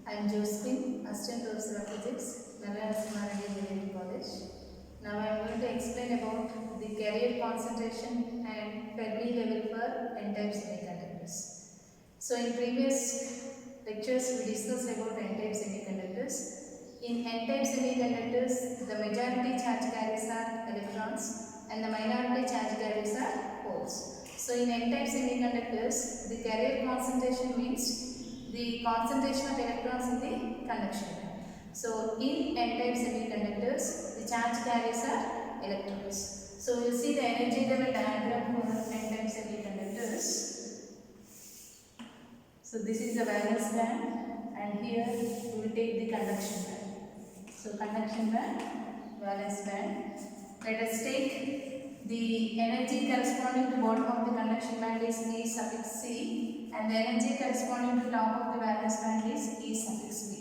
I am Josephine, Assistant Professor of Physics, Narayan Samarangi Engineering College. Now I am going to explain about the carrier concentration and Fermi level for n-type semiconductors. So in previous lectures we discussed about n-type semiconductors. In n-type semiconductors, the majority charge carriers are electrons and the minority charge carriers are holes. So in n-type semiconductors, the carrier concentration means the concentration of electrons in the conduction band. So in n-type semiconductors, the charge carriers are electrons. So we will see the energy level diagram for n-type semiconductors. So this is the valence band, and here we will take the conduction band. So conduction band, valence band. Let us take the energy corresponding to bottom of the conduction band is E suffix C, and the energy corresponding to top of the valence band is E suffix V.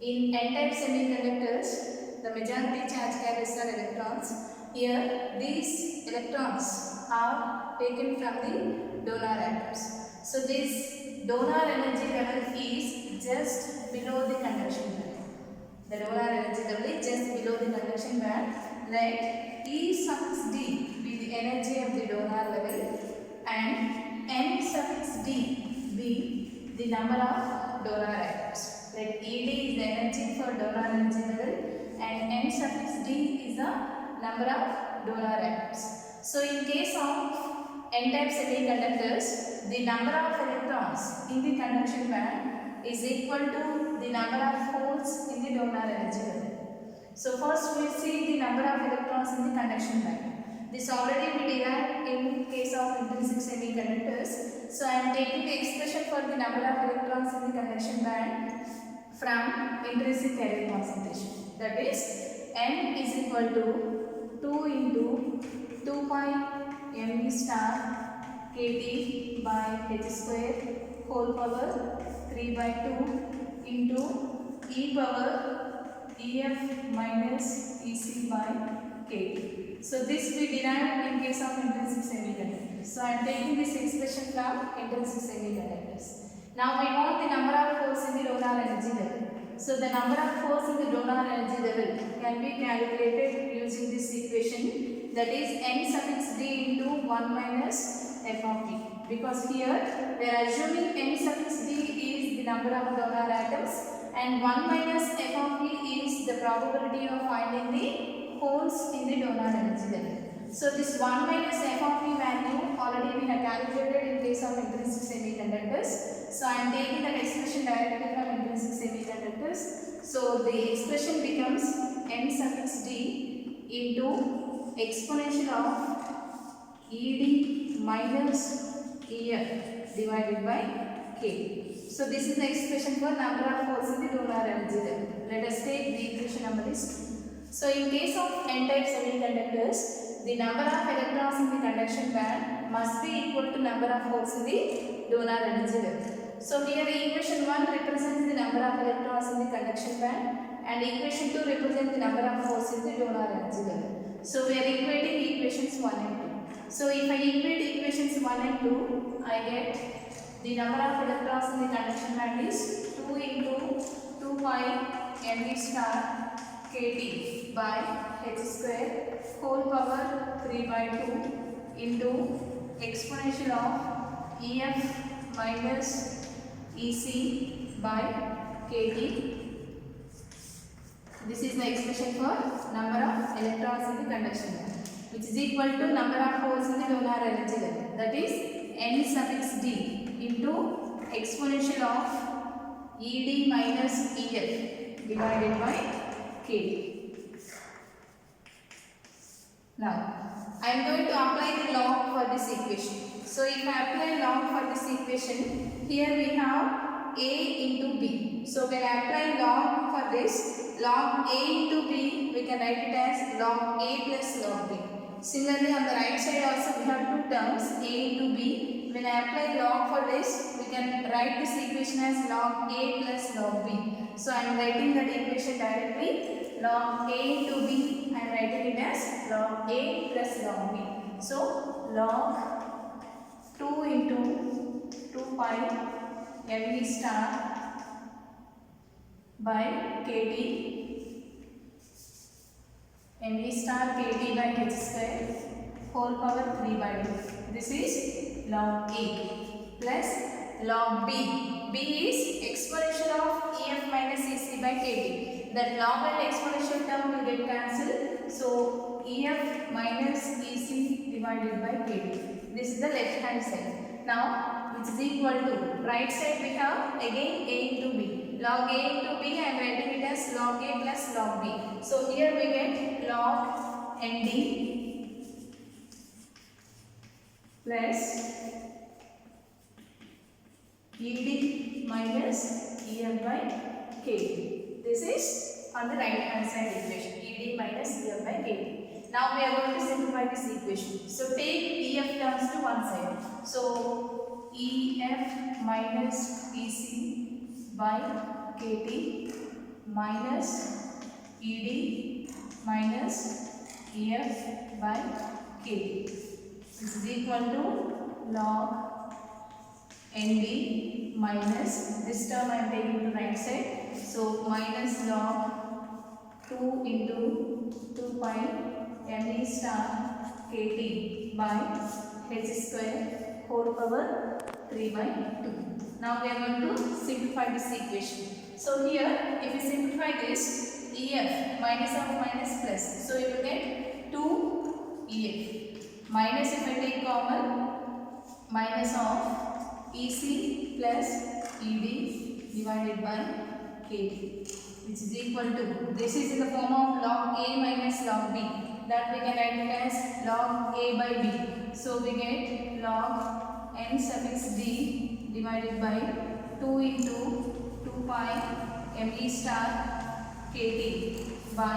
In n-type semiconductors, the majority charge carriers are electrons. Here, these electrons are taken from the donor atoms. So this donor energy level is just below the conduction band. The donor energy level is just below the conduction band. Let E suffix D be the energy of the donor level and N suffix D be the number of donor atoms. Let ED is the energy for donor energy level and N suffix D is the number of donor atoms. So in case of n-type semiconductors, the number of electrons in the conduction band is equal to the number of holes in the donor energy level. So first we will see the number of electrons in the conduction band. This already we derived in case of intrinsic semiconductors. So I am taking the expression for the number of electrons in the conduction band from intrinsic carrier concentration. That is N is equal to 2 into 2 pi mv star kT by h square whole power 3 by 2 into e power EF minus EC by kT. So this we derived in case of intrinsic semiconductors. So I am taking this expression from intrinsic semiconductors. Now we want the number of holes in the donor energy level. So the number of holes in the donor energy level can be calculated using this equation, that is N suffix D into 1 minus f of D. Because here we are assuming N suffix D is the number of donor atoms and 1 minus f of D is the probability of finding the holes in the donor energy level. So this 1 minus f of D value already we have calculated in case of intrinsic semiconductors. So I am taking that expression directly from intrinsic semiconductors. So the expression becomes N suffix D into exponential of ED minus EF divided by K. So this is the expression for number of holes in the donor energy level. Let us take the equation number is 2. So in case of n-type semiconductors, the number of electrons in the conduction band must be equal to number of holes in the donor energy level. So here equation 1 represents the number of electrons in the conduction band and equation 2 represents the number of holes in the donor energy level. So we are equating equations 1 and 2. So if I equate equations 1 and 2, I get the number of electrons in the conduction band is 2 into 2 pi mv star kT by h square whole power 3 by 2 into exponential of EF minus EC by kT. This is the expression for number of electrons in the conduction band, which is equal to number of holes in the donor energy level. That is N suffix D into exponential of ED minus EF divided by K. Now, I am going to apply the log for this equation. So, if I apply log for this equation, here we have A into B. So, when I apply log for this, log A into B, we can write it as log A plus log B. Similarly, on the right side also we have two terms, A into B. When I apply log for this, we can write this equation as log A plus log B. So I am writing that equation directly, log A into B, I am writing it as log A plus log B. So log 2 into 2 pi mv star by kT me star kT by h square whole power 3 by 2. This is log A plus log B. B is exponential of EF minus EC by kT. That log and exponential term will get cancelled. So EF minus EC divided by kT. This is the left hand side. Now which is equal to right side we have again A into B. Log A into B I am writing it as log A plus log B. So here we get log ND plus ED minus EF by KT. This is on the right hand side equation. ED minus EF by KT. Now we are going to simplify this equation. So take EF terms to one side. So EF minus EC by KT minus ED minus EF by KT. This is equal to log ND minus, this term I am taking to right side, so minus log 2 into 2 pi me star kT by h square whole power 3 by 2. Now we are going to simplify this equation. So here if you simplify this, EF minus of minus plus, so you will get 2 EF minus, if I take common, minus of EC plus ED divided by KT, which is equal to, this is in the form of log A minus log B, that we can write it as log A by B. So we get log n suffix D divided by 2 into 2 pi me star KT by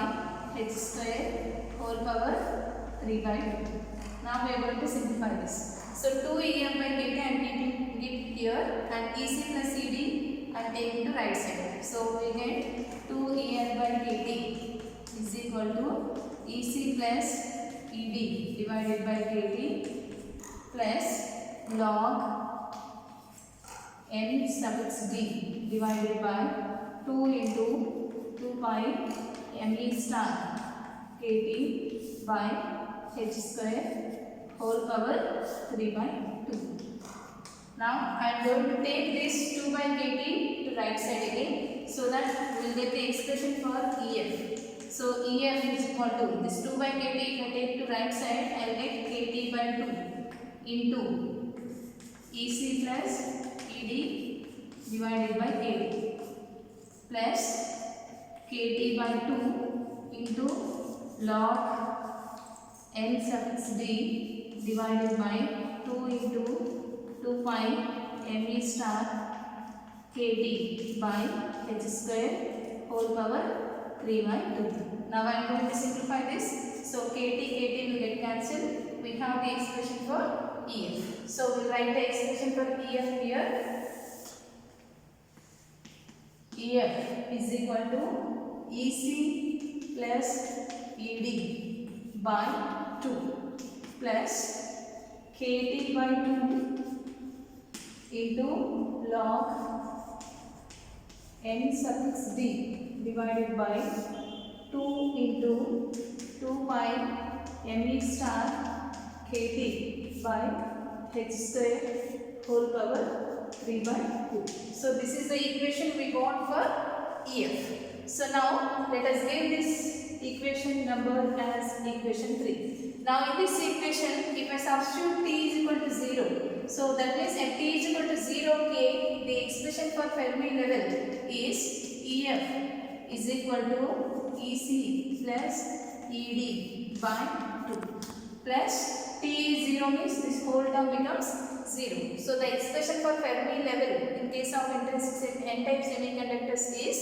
h square whole power 3 by 2. Now we are going to simplify this. So 2 EF by KT I am keeping it here, and EC plus ED I am taking to right side. So we get 2 EF by KT is equal to EC plus ED divided by KT plus log n suffix D divided by 2 into 2 pi me star KT by h square whole power 3 by 2. Now I am going to take this 2 by KT to right side again, so that we will get the expression for EF. So EF is equal to this 2 by KT, if I take to right side I will get KT by 2 into EC plus ED divided by KT plus KT by 2 into log n suffix D divided by 2 into 2 pi me star KT by h square whole power 3 by 2. Now I am going to simplify this. So KT will get cancelled. We have the expression for EF. So we will write the expression for EF here. EF is equal to EC plus ED by 2 plus KT by 2 into log n suffix D divided by 2 into 2 pi me star KT by h square whole power 3 by 2. So this is the equation we got for EF. So now let us give this equation number as equation 3. Now in this equation, if I substitute t is equal to 0, so that means at t is equal to 0 k, the expression for Fermi level is EF is equal to EC plus ED by 2 plus t is 0 means this whole term becomes 0. So the expression for Fermi level in case of intrinsic n-type semiconductors is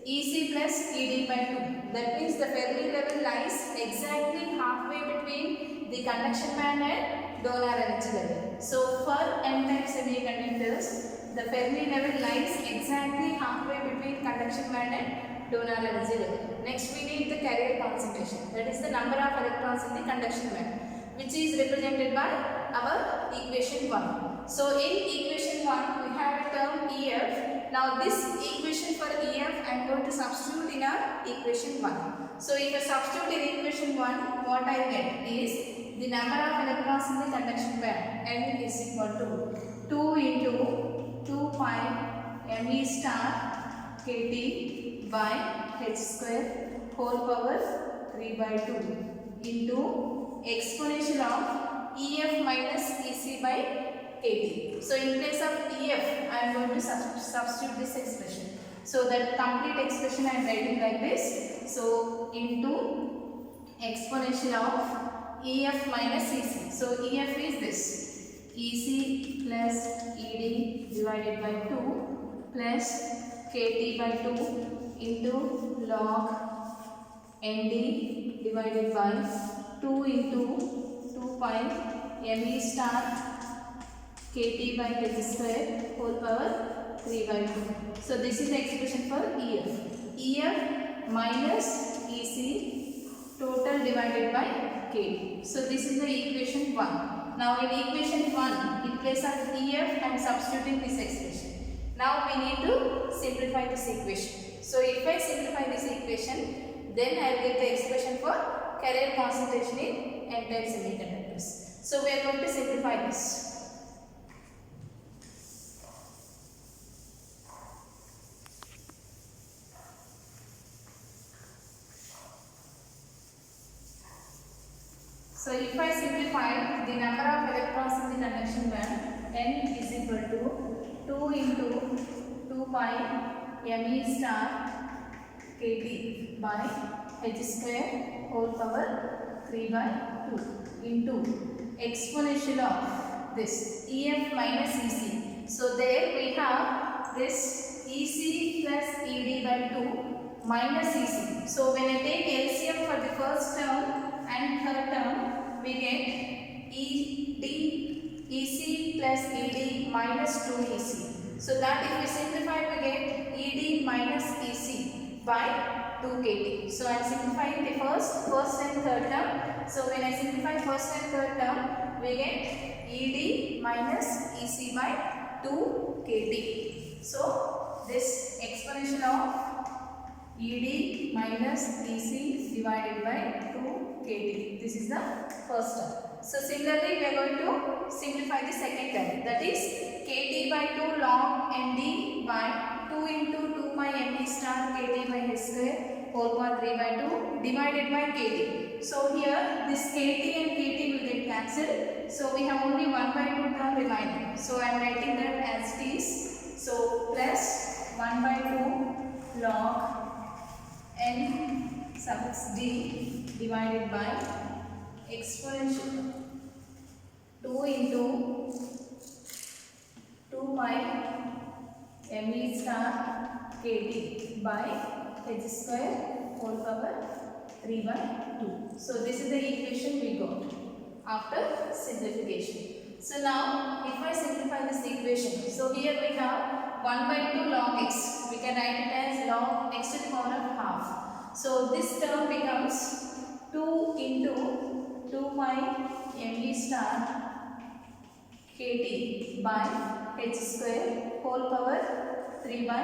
EC plus ED by 2. That means the Fermi level lies exactly halfway between the conduction band and donor energy level. So for n-type semiconductors, the Fermi level lies exactly halfway between conduction band and donor energy level. Next we need the carrier concentration, that is the number of electrons in the conduction band, which is represented by our equation 1. So in equation 1 we have a term EF Now this equation for EF I am going to substitute in our equation 1. So if I substitute in equation 1, what I get is the number of electrons in the conduction band N is equal to 2 into 2 pi me star kT by h square whole power 3 by 2 into exponential of EF minus EC by kT. So in place of EF, I am going to substitute this expression. So that complete expression I am writing like this. So into exponential of EF minus EC. So EF is this. EC plus ED divided by 2 plus KT by 2 into log ND divided by 2 into 2 pi me star kT by h square whole power 3 by 2. So this is the expression for EF. EF minus EC total divided by kT. So this is the equation 1. Now in equation 1, in place of EF I am substituting this expression. Now we need to simplify this equation. So if I simplify this equation, then I will get the expression for carrier concentration in n-type semiconductors. So we are going to simplify this. So if I simplify the number of electrons in the conduction band, N is equal to 2 into 2 pi me star kT by h square whole power 3 by 2 into exponential of this EF minus EC. So there we have this EC plus ED by 2 minus EC. So when I take LCM for the first term and third term, we get EC plus ED minus 2EC. So that if we simplify, we get ED minus EC by 2 kT. So I am simplifying the first and third term. So when I simplify first and third term, we get ED minus EC by 2 kT. So this exponential of ED minus EC divided by 2 kT. This is the first term. So similarly, we are going to simplify the second term. That is kT by 2 log ND by 2 into 2 pi me star kT by h square whole power 3 by 2 divided by kT. So here this kT and kT will get cancelled. So we have only 1 by 2 term remaining. So I am writing that as it is. So plus 1 by 2 log n suffix d divided by exponential 2 into 2 pi me star kT by h square whole power 3 by 2. So this is the equation we got after simplification. So now if I simplify this equation, so here we have 1 by 2 log x. We can write it as log x to the power of half. So this term becomes 2 into 2 pi me star kT by h square whole power 3 by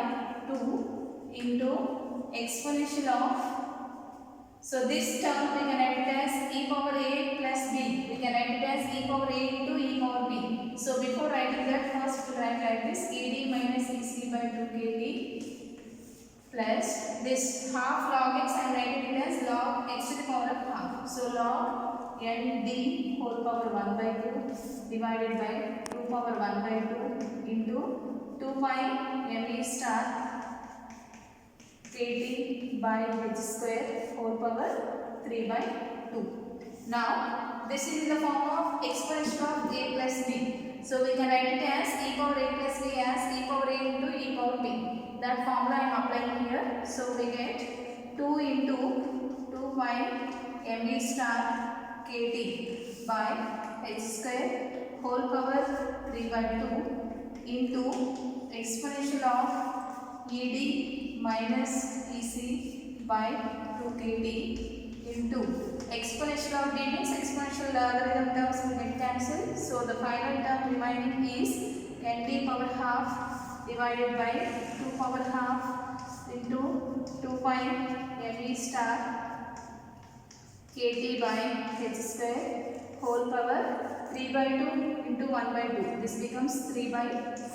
2 into exponential of, so this term we can write it as e power a plus b. We can write it as e power a into e power b. So before writing that, first we write like this ED minus EC by 2 kT plus this half log x. I am writing it as log x to the power of half. So log ND whole power 1 by 2 divided by 2 power 1 by 2 into 2 pi me star kT by h square whole power 3 by 2. Now this is in the form of exponential of a plus b. So we can write it as e power a plus b as e power a into e power b. That formula I am applying here. So we get 2 into 2 pi me star kT by h square whole power 3 by 2 into exponential of ED minus EC by 2 kT into exponential of d means exponential logarithm terms will get cancelled. So the final term remaining is ND power half divided by 2 power half into 2 pi me star kT by h square whole power 3 by 2 into 1 by 2. This becomes 3 by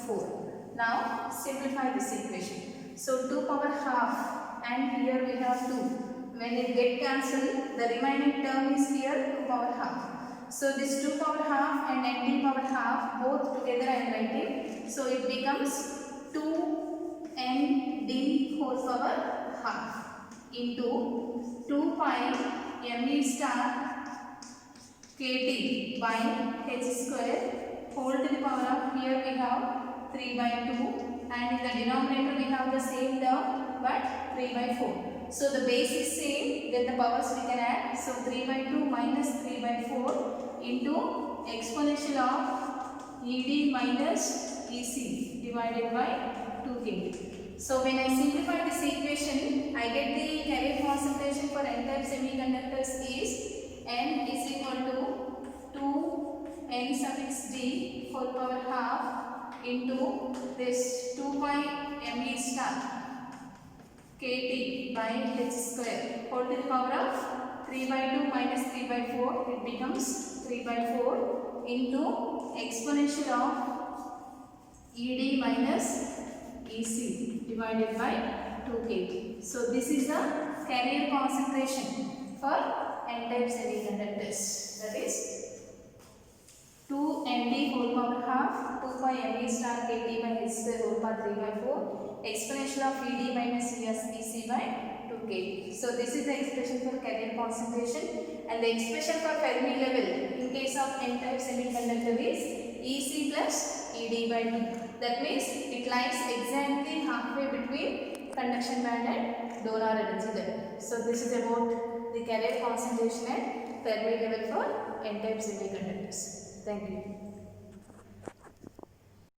4. Now simplify this equation. So 2 power half and here we have 2. When it get cancelled, the remaining term is here 2 power half. So this 2 power half and nd power half both together I am writing. So it becomes 2nd whole power half into 2 pi me star kT by h square whole to the power of, here we have 3 by 2 and in the denominator we have the same term but 3 by 4. So the base is same, then the powers we can add. So 3 by 2 minus 3 by 4 into exponential of ed minus ec divided by 2k. So when I simplify this equation, I get the carrier concentration for n-type semiconductors is n is equal to 2 n suffix d whole power half into this 2 pi me star kT by h square whole to the power of 3 by 2 minus 3 by 4, it becomes 3 by 4 into exponential of ed minus ec divided by 2k. So this is the carrier concentration for n-type semiconductors, that is 2nd whole power half 2 pi me star kT by h square whole power 3 by 4 exponential of ed minus ec by 2k. So this is the expression for carrier concentration, and the expression for Fermi level in case of n-type semiconductor is ec plus ed by 2. That means it lies exactly halfway between conduction band and donor energy level. So this is about the carrier concentration and Fermi level for n-type semiconductors. Thank you.